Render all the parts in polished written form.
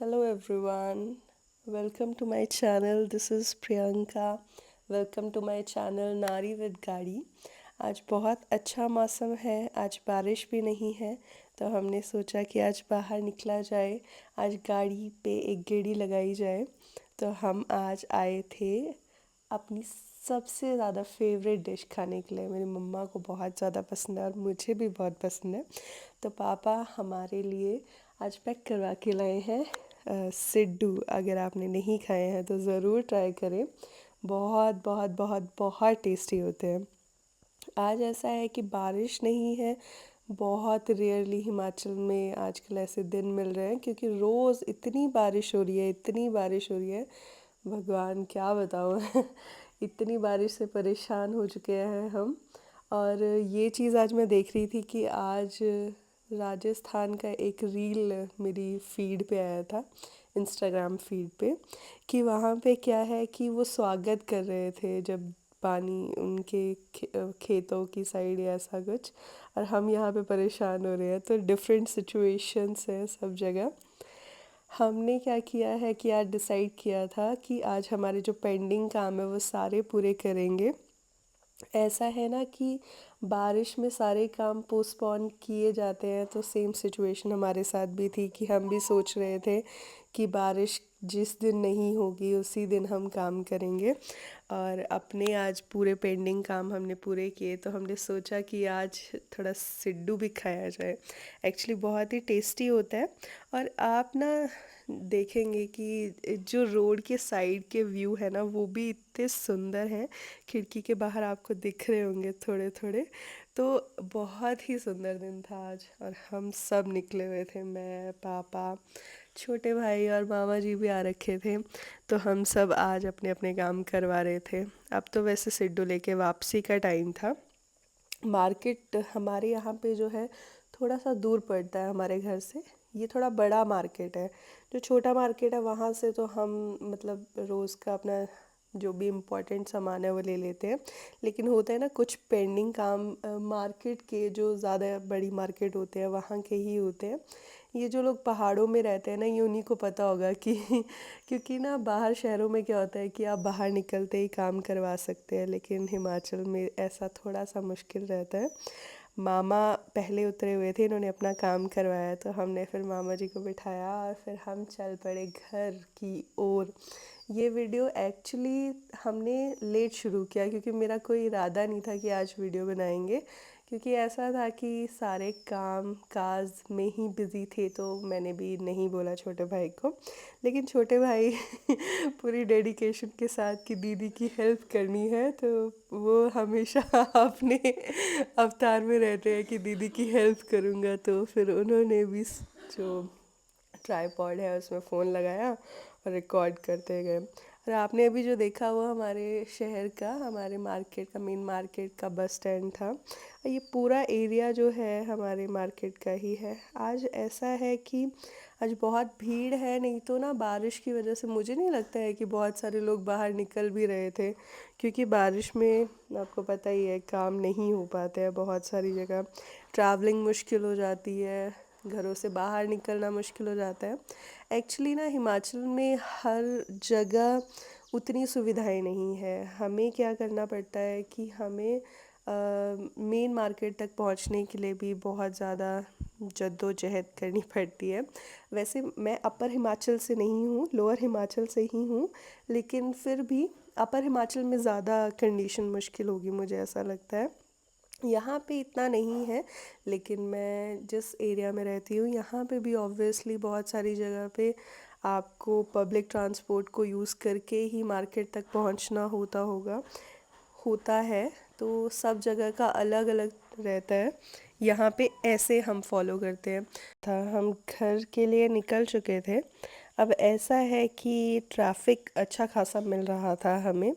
Hello everyone. Welcome to my channel. This is Priyanka. Welcome to my channel Nari with गाड़ी। आज बहुत अच्छा मौसम है, आज बारिश भी नहीं है, तो हमने सोचा कि आज बाहर निकला जाए, आज गाड़ी पे एक गेड़ी लगाई जाए। तो हम आज आए थे अपनी सबसे ज़्यादा फेवरेट डिश खाने के लिए। मेरी मम्मा को बहुत ज़्यादा पसंद है और मुझे भी बहुत पसंद है। तो पापा हमारे लिए आज पैक करवा के लाए हैं सिड्डू। अगर आपने नहीं खाए हैं तो ज़रूर ट्राई करें। बहुत बहुत बहुत बहुत टेस्टी होते हैं। आज ऐसा है कि बारिश नहीं है। बहुत रेयरली हिमाचल में आजकल ऐसे दिन मिल रहे हैं, क्योंकि रोज़ इतनी बारिश हो रही है, इतनी बारिश हो रही है, भगवान क्या बताऊँ। इतनी बारिश से परेशान हो चुके हैं हम। और ये चीज़ आज मैं देख रही थी कि आज राजस्थान का एक रील मेरी फीड पे आया था, इंस्टाग्राम फीड पे, कि वहाँ पे क्या है कि वो स्वागत कर रहे थे जब पानी उनके खेतों की साइड या ऐसा कुछ। और हम यहाँ पे परेशान हो रहे हैं। तो डिफरेंट सिचुएशंस है सब जगह। हमने क्या किया है कि आज डिसाइड किया था कि आज हमारे जो पेंडिंग काम है वो सारे पूरे करेंगे। ऐसा है ना कि बारिश में सारे काम पोस्टपोन किए जाते हैं, तो सेम सिचुएशन हमारे साथ भी थी कि हम भी सोच रहे थे कि बारिश जिस दिन नहीं होगी उसी दिन हम काम करेंगे। और अपने आज पूरे पेंडिंग काम हमने पूरे किए, तो हमने सोचा कि आज थोड़ा सिड्डू भी खाया जाए। एक्चुअली बहुत ही टेस्टी होता है। और आप ना देखेंगे कि जो रोड के साइड के व्यू है ना वो भी इतने सुंदर हैं। खिड़की के बाहर आपको दिख रहे होंगे थोड़े थोड़े। तो बहुत ही सुंदर दिन था आज, और हम सब निकले हुए थे, मैं, पापा, छोटे भाई और मामा जी भी आ रखे थे। तो हम सब आज अपने अपने काम करवा रहे थे। अब तो वैसे सिड्डू लेके वापसी का टाइम था। मार्केट हमारे यहाँ पे जो है थोड़ा सा दूर पड़ता है हमारे घर से। ये थोड़ा बड़ा मार्केट है। जो छोटा मार्केट है वहाँ से तो हम मतलब रोज़ का अपना जो भी इम्पोर्टेंट सामान है वो ले लेते हैं। लेकिन होता है ना कुछ पेंडिंग काम मार्केट के, जो ज़्यादा बड़ी मार्केट होते हैं वहाँ के ही होते हैं। ये जो लोग पहाड़ों में रहते हैं ना, ये उन्हीं को पता होगा कि क्योंकि ना बाहर शहरों में क्या होता है कि आप बाहर निकलते ही काम करवा सकते हैं, लेकिन हिमाचल में ऐसा थोड़ा सा मुश्किल रहता है। मामा पहले उतरे हुए थे, इन्होंने अपना काम करवाया, तो हमने फिर मामा जी को बिठाया और फिर हम चल पड़े घर की ओर। ये वीडियो एक्चुअली हमने लेट शुरू किया, क्योंकि मेरा कोई इरादा नहीं था कि आज वीडियो बनाएंगे, क्योंकि ऐसा था कि सारे काम काज में ही बिज़ी थे, तो मैंने भी नहीं बोला छोटे भाई को। लेकिन छोटे भाई पूरी डेडिकेशन के साथ कि दीदी की हेल्प करनी है, तो वो हमेशा अपने अवतार में रहते हैं कि दीदी की हेल्प करूँगा। तो फिर उन्होंने भी जो ट्राईपॉड है उसमें फ़ोन लगाया और रिकॉर्ड करते गए। और आपने अभी जो देखा वो हमारे शहर का, हमारे मार्केट का, मेन मार्केट का बस स्टैंड था। और ये पूरा एरिया जो है हमारे मार्केट का ही है। आज ऐसा है कि आज बहुत भीड़ है, नहीं तो ना बारिश की वजह से मुझे नहीं लगता है कि बहुत सारे लोग बाहर निकल भी रहे थे, क्योंकि बारिश में आपको पता ही है काम नहीं हो पाते हैं बहुत सारी जगह। ट्रैवलिंग मुश्किल हो जाती है, घरों से बाहर निकलना मुश्किल हो जाता है। एक्चुअली ना हिमाचल में हर जगह उतनी सुविधाएं नहीं है। हमें क्या करना पड़ता है कि हमें मेन मार्केट तक पहुंचने के लिए भी बहुत ज़्यादा जद्दोजहद करनी पड़ती है। वैसे मैं अपर हिमाचल से नहीं हूँ, लोअर हिमाचल से ही हूँ, लेकिन फिर भी अपर हिमाचल में ज़्यादा कंडीशन मुश्किल होगी, मुझे ऐसा लगता है। यहाँ पे इतना नहीं है, लेकिन मैं जिस एरिया में रहती हूँ यहाँ पे भी ऑब्वियसली बहुत सारी जगह पे आपको पब्लिक ट्रांसपोर्ट को यूज़ करके ही मार्केट तक पहुँचना होता है। तो सब जगह का अलग अलग रहता है। यहाँ पे ऐसे हम फॉलो करते हैं। था हम घर के लिए निकल चुके थे। अब ऐसा है कि ट्रैफिक अच्छा खासा मिल रहा था हमें,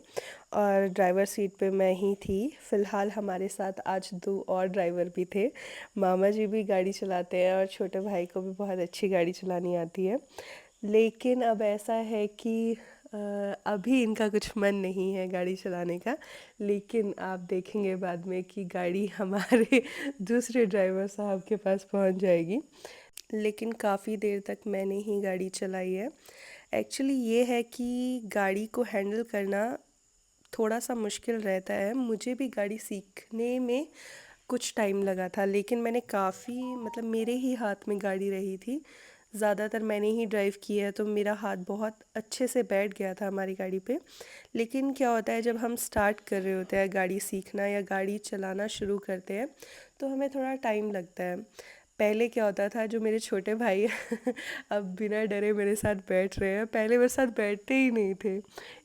और ड्राइवर सीट पे मैं ही थी। फ़िलहाल हमारे साथ आज दो और ड्राइवर भी थे। मामा जी भी गाड़ी चलाते हैं और छोटे भाई को भी बहुत अच्छी गाड़ी चलानी आती है। लेकिन अब ऐसा है कि अभी इनका कुछ मन नहीं है गाड़ी चलाने का। लेकिन आप देखेंगे बाद में कि गाड़ी हमारे दूसरे ड्राइवर साहब के पास पहुंच जाएगी। लेकिन काफ़ी देर तक मैंने ही गाड़ी चलाई है। एक्चुअली ये है कि गाड़ी को हैंडल करना थोड़ा सा मुश्किल रहता है। मुझे भी गाड़ी सीखने में कुछ टाइम लगा था, लेकिन मैंने काफ़ी मतलब मेरे ही हाथ में गाड़ी रही थी। ज़्यादातर मैंने ही ड्राइव किया है, तो मेरा हाथ बहुत अच्छे से बैठ गया था हमारी गाड़ी पे। लेकिन क्या होता है, जब हम स्टार्ट कर रहे होते हैं गाड़ी सीखना या गाड़ी चलाना शुरू करते हैं, तो हमें थोड़ा टाइम लगता है। पहले क्या होता था, जो मेरे छोटे भाई हैं अब बिना डरे मेरे साथ बैठ रहे हैं, पहले मेरे साथ बैठते ही नहीं थे।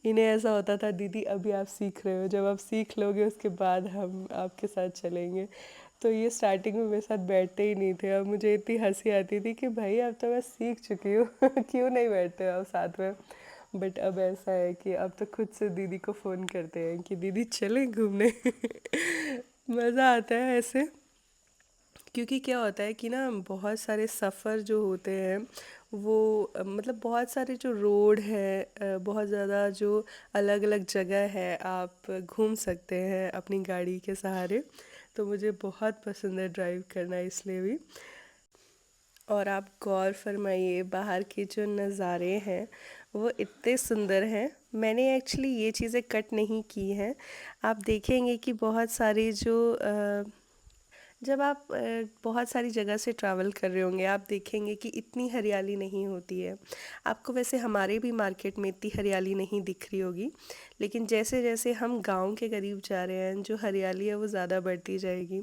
इन्हें ऐसा होता था, दीदी अभी आप सीख रहे हो, जब आप सीख लोगे उसके बाद हम आपके साथ चलेंगे। तो ये स्टार्टिंग में मेरे साथ बैठते ही नहीं थे। अब मुझे इतनी हंसी आती थी कि भाई अब तो मैं सीख चुकी हूँ क्यों नहीं बैठते हो आप साथ में। बट अब ऐसा है कि अब तो खुद से दीदी को फ़ोन करते हैं कि दीदी चलें घूमने मज़ा आता है ऐसे। क्योंकि क्या होता है कि ना, बहुत सारे सफ़र जो होते हैं वो मतलब बहुत सारे जो रोड है, बहुत ज़्यादा जो अलग अलग जगह है आप घूम सकते हैं अपनी गाड़ी के सहारे। तो मुझे बहुत पसंद है ड्राइव करना इसलिए भी। और आप गौर फरमाइए, बाहर के जो नज़ारे हैं वो इतने सुंदर हैं। मैंने एक्चुअली ये चीज़ें कट नहीं की हैं। आप देखेंगे कि बहुत सारी जो जब आप बहुत सारी जगह से ट्रैवल कर रहे होंगे, आप देखेंगे कि इतनी हरियाली नहीं होती है। आपको वैसे हमारे भी मार्केट में इतनी हरियाली नहीं दिख रही होगी, लेकिन जैसे जैसे हम गांव के करीब जा रहे हैं, जो हरियाली है वो ज़्यादा बढ़ती जाएगी।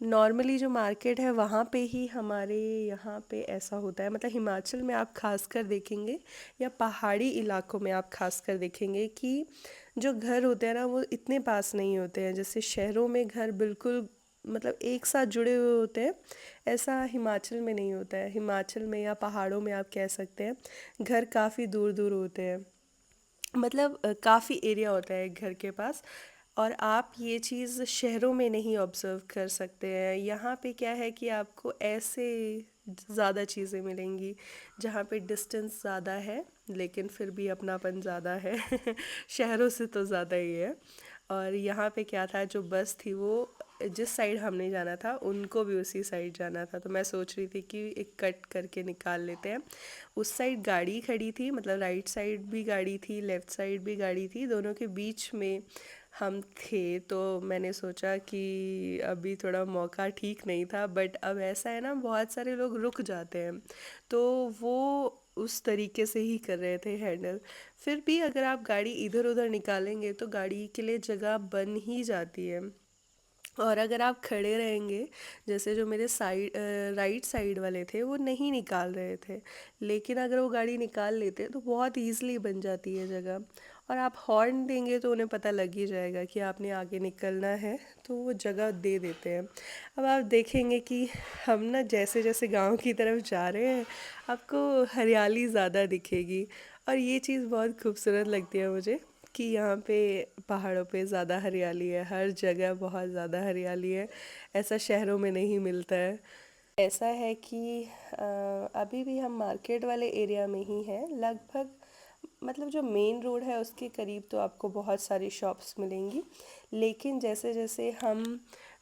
नॉर्मली जो मार्केट है वहाँ पे ही हमारे यहाँ पे ऐसा होता है, मतलब हिमाचल में आप खासकर देखेंगे या पहाड़ी इलाकों में आप खासकर देखेंगे कि जो घर होते हैं ना वो इतने पास नहीं होते हैं। जैसे शहरों में घर बिल्कुल मतलब एक साथ जुड़े हुए होते हैं, ऐसा हिमाचल में नहीं होता है। हिमाचल में या पहाड़ों में आप कह सकते हैं घर काफ़ी दूर दूर होते हैं, मतलब काफ़ी एरिया होता है एक घर के पास। और आप ये चीज़ शहरों में नहीं ऑब्ज़र्व कर सकते हैं। यहाँ पे क्या है कि आपको ऐसे ज़्यादा चीज़ें मिलेंगी जहाँ पे डिस्टेंस ज़्यादा है, लेकिन फिर भी अपनापन ज़्यादा है शहरों से तो ज़्यादा ही है। और यहाँ पे क्या था, जो बस थी वो जिस साइड हमने जाना था उनको भी उसी साइड जाना था, तो मैं सोच रही थी कि एक कट करके निकाल लेते हैं। उस साइड गाड़ी खड़ी थी, मतलब राइट साइड भी गाड़ी थी, लेफ़्ट साइड भी गाड़ी थी, दोनों के बीच में हम थे। तो मैंने सोचा कि अभी थोड़ा मौका ठीक नहीं था, बट अब ऐसा है ना, बहुत सारे लोग रुक जाते हैं, तो वो उस तरीके से ही कर रहे थे हैंडल। फिर भी अगर आप गाड़ी इधर उधर निकालेंगे तो गाड़ी के लिए जगह बन ही जाती है। और अगर आप खड़े रहेंगे, जैसे जो मेरे साइड राइट साइड वाले थे वो नहीं निकाल रहे थे, लेकिन अगर वो गाड़ी निकाल लेते तो बहुत ईजिली बन जाती है जगह। और आप हॉर्न देंगे तो उन्हें पता लग ही जाएगा कि आपने आगे निकलना है, तो वो जगह दे देते हैं। अब आप देखेंगे कि हम ना जैसे जैसे गांव की तरफ जा रहे हैं, आपको हरियाली ज़्यादा दिखेगी। और ये चीज़ बहुत खूबसूरत लगती है मुझे कि यहाँ पे पहाड़ों पे ज़्यादा हरियाली है, हर जगह बहुत ज़्यादा हरियाली है। ऐसा शहरों में नहीं मिलता है। ऐसा है कि अभी भी हम मार्केट वाले एरिया में ही हैं लगभग, मतलब जो मेन रोड है उसके करीब तो आपको बहुत सारी शॉप्स मिलेंगी। लेकिन जैसे जैसे हम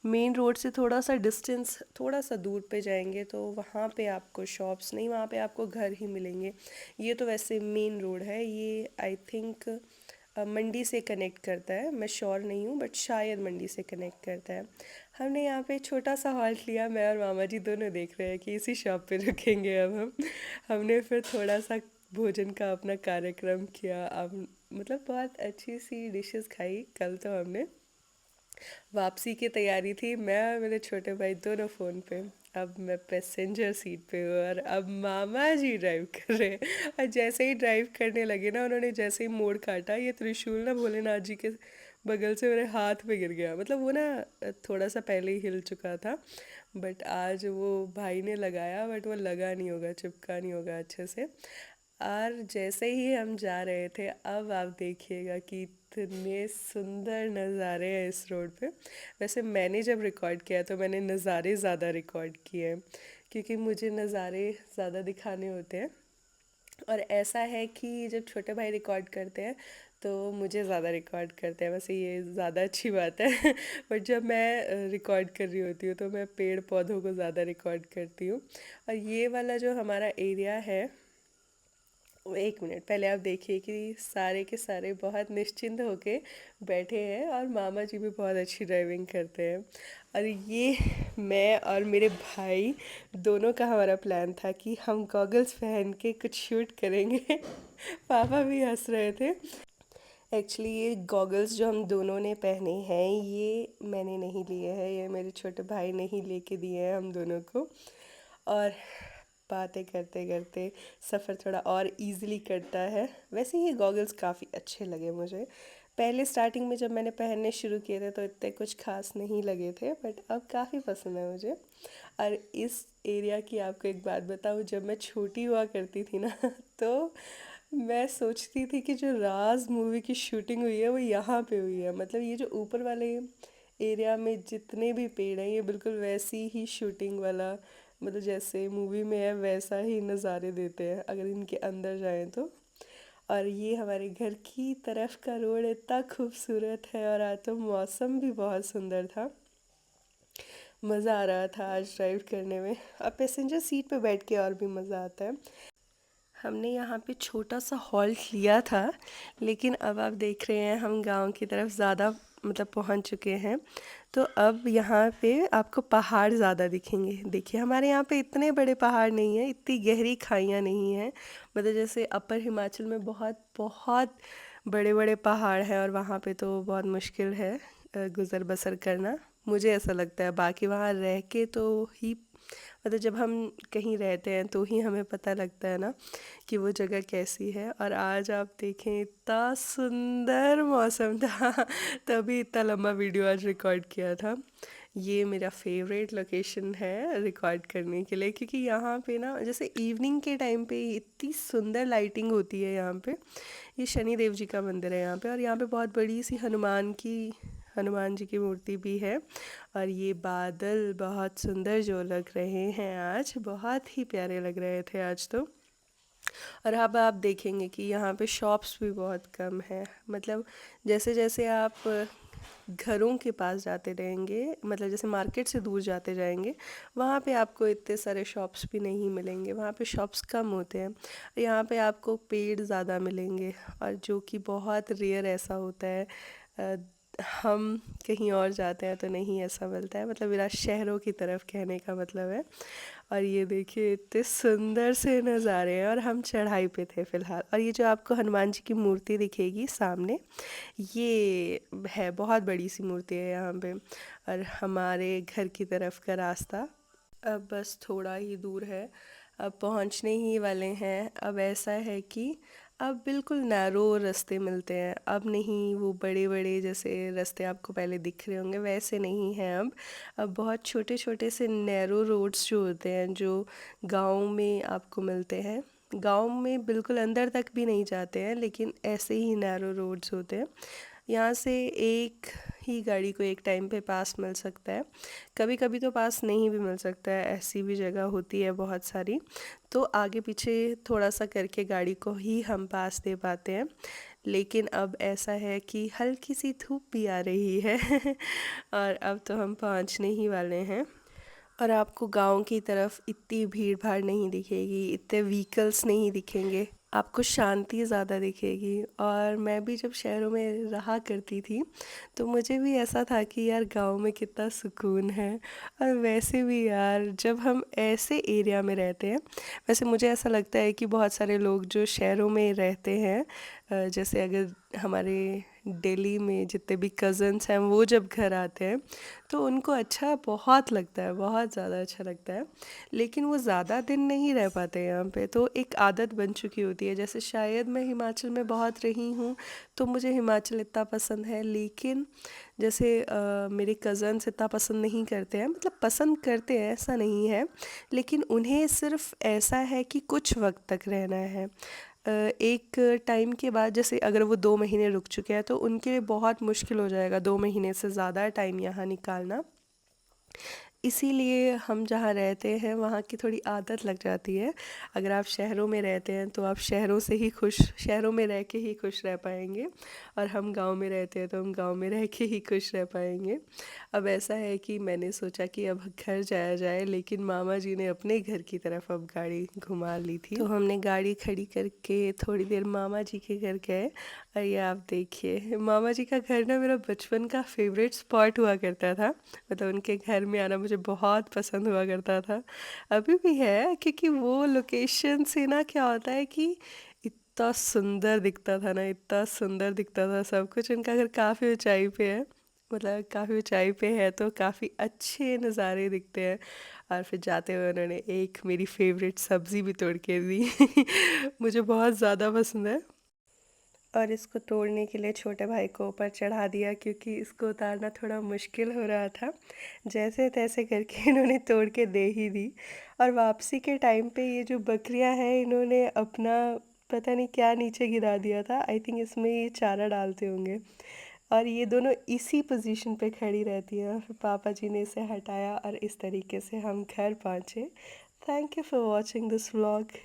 मेन रोड से थोड़ा सा डिस्टेंस, थोड़ा सा दूर पे जाएंगे तो वहाँ पे आपको शॉप्स नहीं, वहाँ पे आपको घर ही मिलेंगे। ये तो वैसे मेन रोड है, ये आई थिंक मंडी से कनेक्ट करता है, मैं श्योर नहीं हूँ बट शायद मंडी से कनेक्ट करता है। हमने यहाँ पे छोटा सा हॉल्ट लिया, मैं और मामा जी दोनों देख रहे हैं कि इसी शॉप पे रुकेंगे अब हम। हमने फिर थोड़ा सा भोजन का अपना कार्यक्रम किया। अब मतलब बहुत अच्छी सी डिशेस खाई कल तो हमने। वापसी की तैयारी थी, मैं और मेरे छोटे भाई दोनों फ़ोन पे। अब मैं पैसेंजर सीट पे हूँ और अब मामा जी ड्राइव कर रहे हैं। और जैसे ही ड्राइव करने लगे ना, उन्होंने जैसे ही मोड़ काटा, ये त्रिशूल ना भोलेनाथ जी के बगल से मेरे हाथ पे गिर गया। मतलब वो ना थोड़ा सा पहले ही हिल चुका था, बट आज वो भाई ने लगाया, बट वो लगा नहीं होगा, चिपका नहीं होगा अच्छे से। और जैसे ही हम जा रहे थे, अब आप देखिएगा कि इतने सुंदर नज़ारे हैं इस रोड पे। वैसे मैंने जब रिकॉर्ड किया तो मैंने नज़ारे ज़्यादा रिकॉर्ड किए हैं, क्योंकि मुझे नज़ारे ज़्यादा दिखाने होते हैं। और ऐसा है कि जब छोटे भाई रिकॉर्ड करते हैं तो मुझे ज़्यादा रिकॉर्ड करते हैं। वैसे ये ज़्यादा अच्छी बात है बट जब मैं रिकॉर्ड कर रही होती हूँ तो मैं पेड़ पौधों को ज़्यादा रिकॉर्ड करती हूँ। और ये वाला जो हमारा एरिया है, एक मिनट पहले आप देखिए कि सारे के सारे बहुत निश्चिंत होके बैठे हैं और मामा जी भी बहुत अच्छी ड्राइविंग करते हैं। और ये मैं और मेरे भाई दोनों का हमारा प्लान था कि हम गॉगल्स पहन के कुछ शूट करेंगे पापा भी हंस रहे थे। एक्चुअली ये गॉगल्स जो हम दोनों ने पहने हैं ये मैंने नहीं लिए हैं, ये मेरे छोटे भाई ने ही लेके दिए हैं हम दोनों को। और बातें करते करते सफ़र थोड़ा और इजीली कटता है। वैसे ये गॉगल्स काफ़ी अच्छे लगे मुझे। पहले स्टार्टिंग में जब मैंने पहनने शुरू किए थे तो इतने कुछ खास नहीं लगे थे, बट अब काफ़ी पसंद है मुझे। और इस एरिया की आपको एक बात बताऊँ, जब मैं छोटी हुआ करती थी ना तो मैं सोचती थी कि जो राज मूवी की शूटिंग हुई है वो यहाँ पे हुई है। मतलब ये जो ऊपर वाले एरिया में जितने भी पेड़ हैं ये बिल्कुल वैसी ही शूटिंग वाला, मतलब जैसे मूवी में है वैसा ही नज़ारे देते हैं अगर इनके अंदर जाएं तो। और ये हमारे घर की तरफ का रोड इतना खूबसूरत है और आज तो मौसम भी बहुत सुंदर था। मज़ा आ रहा था आज ड्राइव करने में। अब पैसेंजर सीट पे बैठ के और भी मज़ा आता है। हमने यहाँ पे छोटा सा हॉल्ट लिया था, लेकिन अब आप देख रहे हैं हम गांव की तरफ ज़्यादा मतलब पहुँच चुके हैं। तो अब यहाँ पे आपको पहाड़ ज़्यादा दिखेंगे। देखिए हमारे यहाँ पे इतने बड़े पहाड़ नहीं हैं, इतनी गहरी खाइयाँ नहीं हैं। मतलब जैसे अपर हिमाचल में बहुत बहुत बड़े बड़े पहाड़ हैं और वहाँ पे तो बहुत मुश्किल है गुज़र बसर करना, मुझे ऐसा लगता है। बाकी वहाँ रह के तो ही मतलब जब हम कहीं रहते हैं तो ही हमें पता लगता है ना कि वो जगह कैसी है। और आज आप देखें इतना सुंदर मौसम था तभी इतना लंबा वीडियो आज रिकॉर्ड किया था। ये मेरा फेवरेट लोकेशन है रिकॉर्ड करने के लिए, क्योंकि यहाँ पे ना जैसे इवनिंग के टाइम पे इतनी सुंदर लाइटिंग होती है यहाँ पे। ये शनि देव जी का मंदिर है यहाँ पे, और यहाँ पे बहुत बड़ी सी हनुमान जी की मूर्ति भी है। और ये बादल बहुत सुंदर जो लग रहे हैं आज, बहुत ही प्यारे लग रहे थे आज तो। और अब आप देखेंगे कि यहाँ पे शॉप्स भी बहुत कम है। मतलब जैसे जैसे आप घरों के पास जाते रहेंगे, मतलब जैसे मार्केट से दूर जाते जाएंगे, वहाँ पे आपको इतने सारे शॉप्स भी नहीं मिलेंगे, वहाँ पे शॉप्स कम होते हैं। यहाँ पे आपको पेड़ ज़्यादा मिलेंगे, और जो कि बहुत रेयर ऐसा होता है। अ, हम कहीं और जाते हैं तो नहीं ऐसा मिलता है, मतलब मेरा शहरों की तरफ कहने का मतलब है। और ये देखिए इतने सुंदर से नज़ारे हैं, और हम चढ़ाई पे थे फ़िलहाल। और ये जो आपको हनुमान जी की मूर्ति दिखेगी सामने, ये है बहुत बड़ी सी मूर्ति है यहाँ पे। और हमारे घर की तरफ का रास्ता अब बस थोड़ा ही दूर है, अब पहुँचने ही वाले हैं। अब ऐसा है कि अब बिल्कुल नैरो रास्ते मिलते हैं, अब नहीं वो बड़े बड़े जैसे रास्ते आपको पहले दिख रहे होंगे वैसे नहीं हैं अब बहुत छोटे छोटे से नैरो रोड्स जो होते हैं जो गाँव में आपको मिलते हैं। गाँव में बिल्कुल अंदर तक भी नहीं जाते हैं, लेकिन ऐसे ही नैरो रोड्स होते हैं। यहाँ से एक ही गाड़ी को एक टाइम पे पास मिल सकता है, कभी कभी तो पास नहीं भी मिल सकता है, ऐसी भी जगह होती है बहुत सारी। तो आगे पीछे थोड़ा सा करके गाड़ी को ही हम पास दे पाते हैं। लेकिन अब ऐसा है कि हल्की सी धूप भी आ रही है और अब तो हम पहुंचने ही वाले हैं। और आपको गांव की तरफ इतनी भीड़ भाड़ नहीं दिखेगी, इतने व्हीकल्स नहीं दिखेंगे, आपको शांति ज़्यादा दिखेगी। और मैं भी जब शहरों में रहा करती थी तो मुझे भी ऐसा था कि यार गांव में कितना सुकून है। और वैसे भी यार जब हम ऐसे एरिया में रहते हैं, वैसे मुझे ऐसा लगता है कि बहुत सारे लोग जो शहरों में रहते हैं, जैसे अगर हमारे दिल्ली में जितने भी कज़न्स हैं वो जब घर आते हैं तो उनको अच्छा बहुत लगता है, बहुत ज़्यादा अच्छा लगता है। लेकिन वो ज़्यादा दिन नहीं रह पाते यहाँ पे, तो एक आदत बन चुकी होती है। जैसे शायद मैं हिमाचल में बहुत रही हूँ तो मुझे हिमाचल इतना पसंद है, लेकिन जैसे मेरे कज़न्स इतना पसंद नहीं करते हैं। मतलब पसंद करते हैं ऐसा नहीं है, लेकिन उन्हें सिर्फ ऐसा है कि कुछ वक्त तक रहना है। एक टाइम के बाद जैसे अगर वो 2 महीने रुक चुके हैं तो उनके लिए बहुत मुश्किल हो जाएगा 2 महीने से ज़्यादा टाइम यहाँ निकालना। इसीलिए हम जहाँ रहते हैं वहाँ की थोड़ी आदत लग जाती है। अगर आप शहरों में रहते हैं तो आप शहरों में रह के ही खुश रह पाएंगे, और हम गांव में रहते हैं तो हम गांव में रह के ही खुश रह पाएंगे। अब ऐसा है कि मैंने सोचा कि अब घर जाया जाए, लेकिन मामा जी ने अपने घर की तरफ अब गाड़ी घुमा ली थी, तो हमने गाड़ी खड़ी करके थोड़ी देर मामा जी के घर गए। और ये आप देखिए, मामा जी का घर ना मेरा बचपन का फेवरेट स्पॉट हुआ करता था। मतलब उनके घर में आना मुझे बहुत पसंद हुआ करता था, अभी भी है, क्योंकि वो लोकेशन से ना क्या होता है कि इतना सुंदर दिखता था ना, इतना सुंदर दिखता था सब कुछ। उनका घर काफ़ी ऊंचाई पे है, मतलब काफ़ी ऊंचाई पे है, तो काफ़ी अच्छे नज़ारे दिखते हैं। और फिर जाते हुए उन्होंने एक मेरी फेवरेट सब्ज़ी भी तोड़ के दी मुझे बहुत ज़्यादा पसंद है। और इसको तोड़ने के लिए छोटे भाई को ऊपर चढ़ा दिया, क्योंकि इसको उतारना थोड़ा मुश्किल हो रहा था। जैसे तैसे करके इन्होंने तोड़ के दे ही दी। और वापसी के टाइम पे ये जो बकरियां हैं, इन्होंने अपना पता नहीं क्या नीचे गिरा दिया था। आई थिंक इसमें ये चारा डालते होंगे, और ये दोनों इसी पोजीशन पे खड़ी रहती हैं। फिर पापा जी ने इसे हटाया और इस तरीके से हम घर पहुँचे। Thank you for watching this vlog.